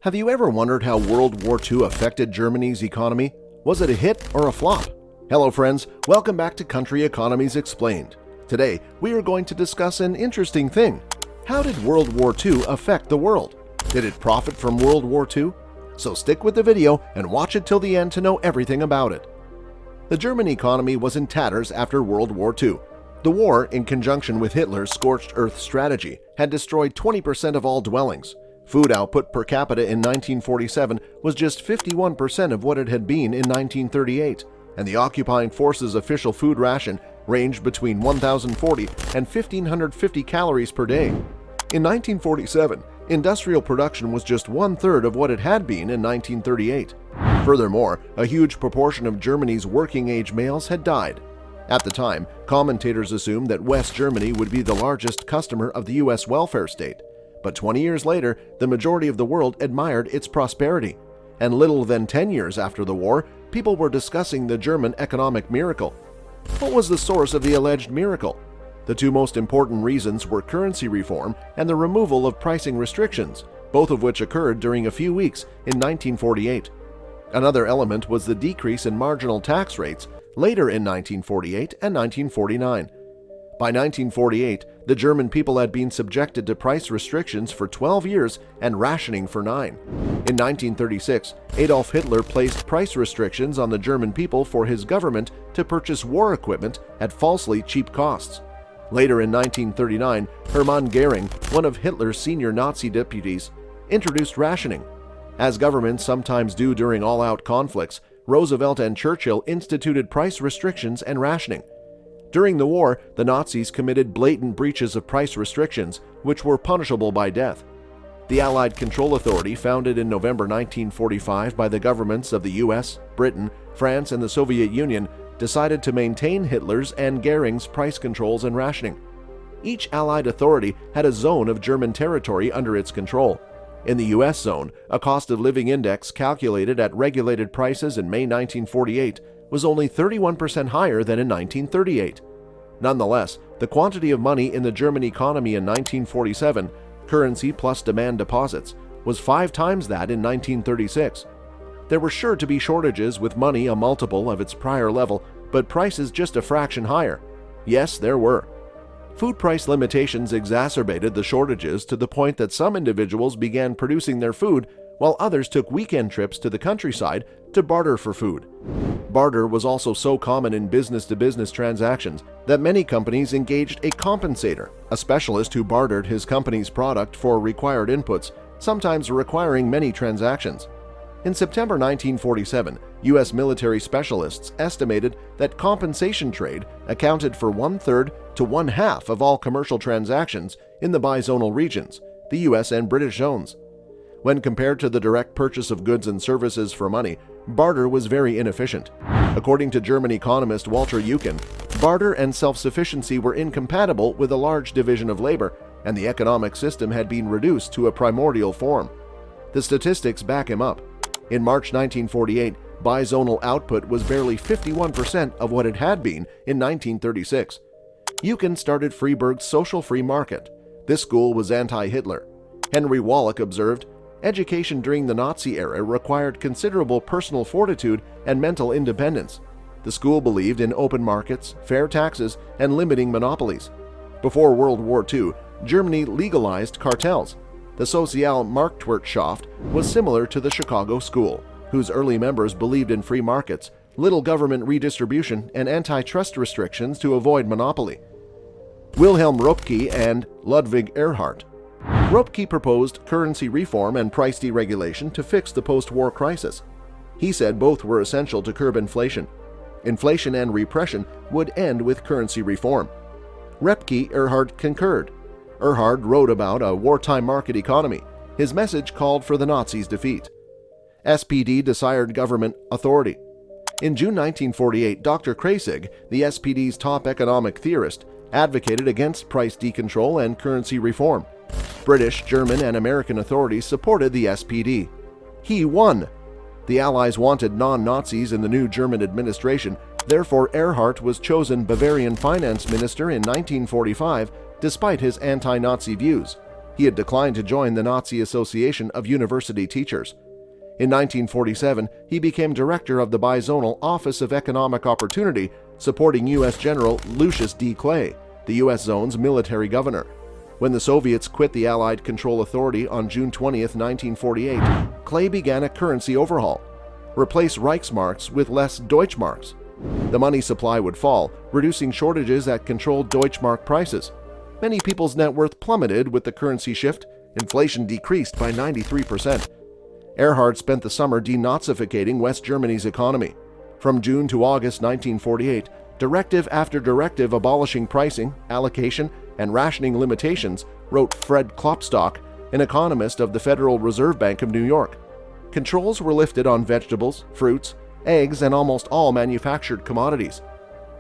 Have you ever wondered how World War II affected Germany's economy? Was it a hit or a flop? Hello friends, welcome back to Country Economies Explained. Today, we are going to discuss an interesting thing. How did World War II affect the world? Did it profit from World War II? So stick with the video and watch it till the end to know everything about it. The German economy was in tatters after World War II. The war, in conjunction with Hitler's scorched-earth strategy, had destroyed 20% of all dwellings. Food output per capita in 1947 was just 51% of what it had been in 1938, and the occupying forces' official food ration ranged between 1,040 and 1,550 calories per day. In 1947, industrial production was just one-third of what it had been in 1938. Furthermore, a huge proportion of Germany's working-age males had died. At the time, commentators assumed that West Germany would be the largest customer of the U.S. welfare state. But 20 years later, the majority of the world admired its prosperity. And little than 10 years after the war, people were discussing the German economic miracle. What was the source of the alleged miracle? The two most important reasons were currency reform and the removal of pricing restrictions, both of which occurred during a few weeks in 1948. Another element was the decrease in marginal tax rates later in 1948 and 1949. By 1948, the German people had been subjected to price restrictions for 12 years and rationing for 9. In 1936, Adolf Hitler placed price restrictions on the German people for his government to purchase war equipment at falsely cheap costs. Later in 1939, Hermann Goering, one of Hitler's senior Nazi deputies, introduced rationing. As governments sometimes do during all-out conflicts, Roosevelt and Churchill instituted price restrictions and rationing. During the war, the Nazis committed blatant breaches of price restrictions, which were punishable by death. The Allied Control Authority, founded in November 1945 by the governments of the US, Britain, France, and the Soviet Union, decided to maintain Hitler's and Goering's price controls and rationing. Each Allied authority had a zone of German territory under its control. In the US zone, a cost of living index calculated at regulated prices in May 1948 was only 31% higher than in 1938. Nonetheless, the quantity of money in the German economy in 1947, currency plus demand deposits, was 5 times that in 1936. There were sure to be shortages with money a multiple of its prior level, but prices just a fraction higher. Yes, there were. Food price limitations exacerbated the shortages to the point that some individuals began producing their food while others took weekend trips to the countryside to barter for food. Barter was also so common in business-to-business transactions that many companies engaged a commentator, a specialist who bartered his company's product for required inputs, sometimes requiring many transactions. In September 1947, U.S. military specialists estimated that compensation trade accounted for 1/3 to 1/2 of all commercial transactions in the bizonal regions, the U.S. and British zones. When compared to the direct purchase of goods and services for money, barter was very inefficient. According to German economist Walter Eucken, barter and self-sufficiency were incompatible with a large division of labor, and the economic system had been reduced to a primordial form. The statistics back him up. In March 1948, bizonal output was barely 51% of what it had been in 1936. Eucken started Freiburg's social free market. This school was anti-Hitler. Henry Wallach observed, "Education during the Nazi era required considerable personal fortitude and mental independence. The school believed in open markets, fair taxes, and limiting monopolies." Before World War II, Germany legalized cartels. The Sozialmarktwirtschaft was similar to the Chicago School, whose early members believed in free markets, little government redistribution, and antitrust restrictions to avoid monopoly. Wilhelm Röpke and Ludwig Erhard. Röpke proposed currency reform and price deregulation to fix the post-war crisis. He said both were essential to curb inflation. Inflation and repression would end with currency reform. Röpke-Erhard concurred. Erhard wrote about a wartime market economy. His message called for the Nazis' defeat. SPD desired government authority. In June 1948, Dr. Kreyszig, the SPD's top economic theorist, advocated against price decontrol and currency reform. British, German, and American authorities supported the SPD. He won. The Allies wanted non-Nazis in the new German administration, therefore Erhard was chosen Bavarian finance minister in 1945 despite his anti-Nazi views. He had declined to join the Nazi Association of University Teachers. In 1947, he became director of the bizonal Office of Economic Opportunity, supporting U.S. General Lucius D. Clay, the U.S. zone's military governor. When the Soviets quit the Allied control authority on June 20, 1948, Clay began a currency overhaul. Replace Reichsmarks with less Deutschmarks. The money supply would fall, reducing shortages at controlled Deutschmark prices. Many people's net worth plummeted with the currency shift. Inflation decreased by 93%. Erhard spent the summer denazificating West Germany's economy. From June to August 1948, directive after directive abolishing pricing, allocation, and rationing limitations, wrote Fred Klopstock, an economist of the Federal Reserve Bank of New York. Controls were lifted on vegetables, fruits, eggs, and almost all manufactured commodities.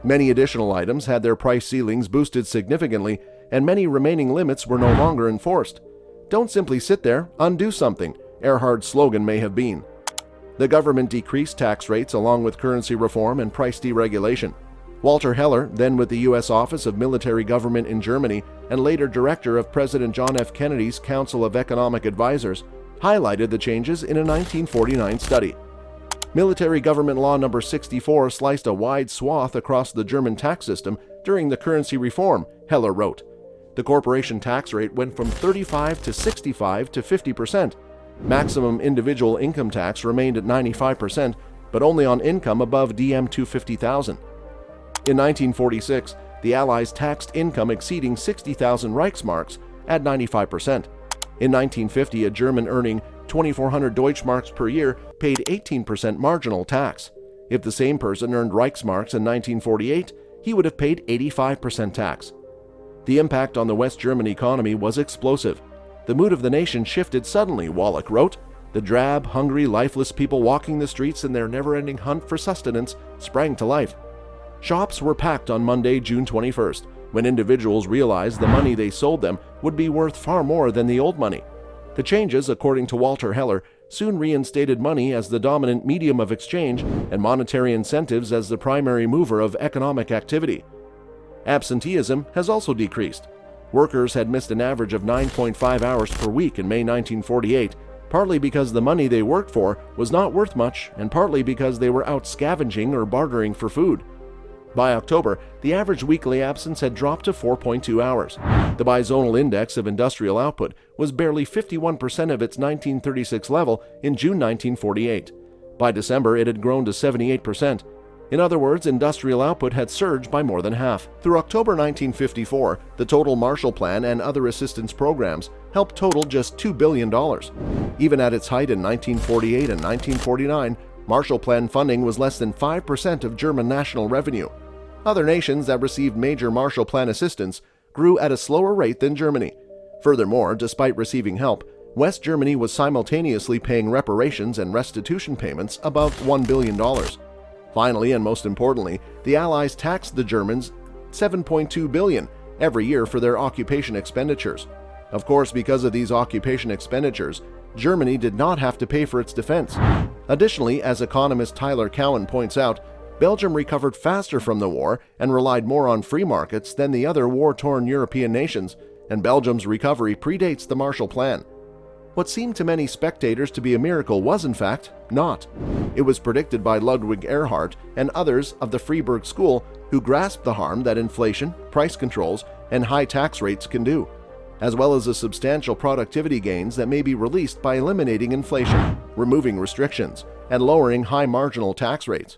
Many additional items had their price ceilings boosted significantly, and many remaining limits were no longer enforced. "Don't simply sit there, undo something," Erhard's slogan may have been. The government decreased tax rates along with currency reform and price deregulation. Walter Heller, then with the U.S. Office of Military Government in Germany and later director of President John F. Kennedy's Council of Economic Advisors, highlighted the changes in a 1949 study. Military Government Law No. 64 sliced a wide swath across the German tax system during the currency reform, Heller wrote. The corporation tax rate went from 35 to 65 to 50%. Maximum individual income tax remained at 95%, but only on income above DM 250,000. In 1946, the Allies taxed income exceeding 60,000 Reichsmarks at 95%. In 1950, a German earning 2,400 Deutschmarks per year paid 18% marginal tax. If the same person earned Reichsmarks in 1948, he would have paid 85% tax. The impact on the West German economy was explosive. The mood of the nation shifted suddenly, Wallach wrote. The drab, hungry, lifeless people walking the streets in their never-ending hunt for sustenance sprang to life. Shops were packed on Monday, June 21st, when individuals realized the money they sold them would be worth far more than the old money. The changes, according to Walter Heller, soon reinstated money as the dominant medium of exchange and monetary incentives as the primary mover of economic activity. Absenteeism has also decreased. Workers had missed an average of 9.5 hours per week in May 1948, partly because the money they worked for was not worth much and partly because they were out scavenging or bartering for food. By October, the average weekly absence had dropped to 4.2 hours. The bizonal index of industrial output was barely 51% of its 1936 level in June 1948. By December, it had grown to 78%. In other words, industrial output had surged by more than half. Through October 1954, the total Marshall Plan and other assistance programs helped total just $2 billion. Even at its height in 1948 and 1949, Marshall Plan funding was less than 5% of German national revenue. Other nations that received major Marshall Plan assistance grew at a slower rate than Germany. Furthermore, despite receiving help, West Germany was simultaneously paying reparations and restitution payments above $1 billion. Finally, and most importantly, the Allies taxed the Germans $7.2 billion every year for their occupation expenditures. Of course, because of these occupation expenditures, Germany did not have to pay for its defense. Additionally, as economist Tyler Cowen points out, Belgium recovered faster from the war and relied more on free markets than the other war-torn European nations, and Belgium's recovery predates the Marshall Plan. What seemed to many spectators to be a miracle was, in fact, not. It was predicted by Ludwig Erhard and others of the Freiburg School who grasped the harm that inflation, price controls, and high tax rates can do, as well as the substantial productivity gains that may be released by eliminating inflation, removing restrictions, and lowering high marginal tax rates.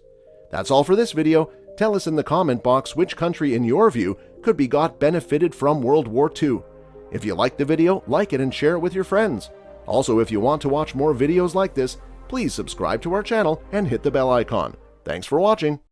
That's all for this video. Tell us in the comment box which country, in your view, could be benefited from World War II. If you liked the video, like it and share it with your friends. Also, if you want to watch more videos like this, please subscribe to our channel and hit the bell icon. Thanks for watching.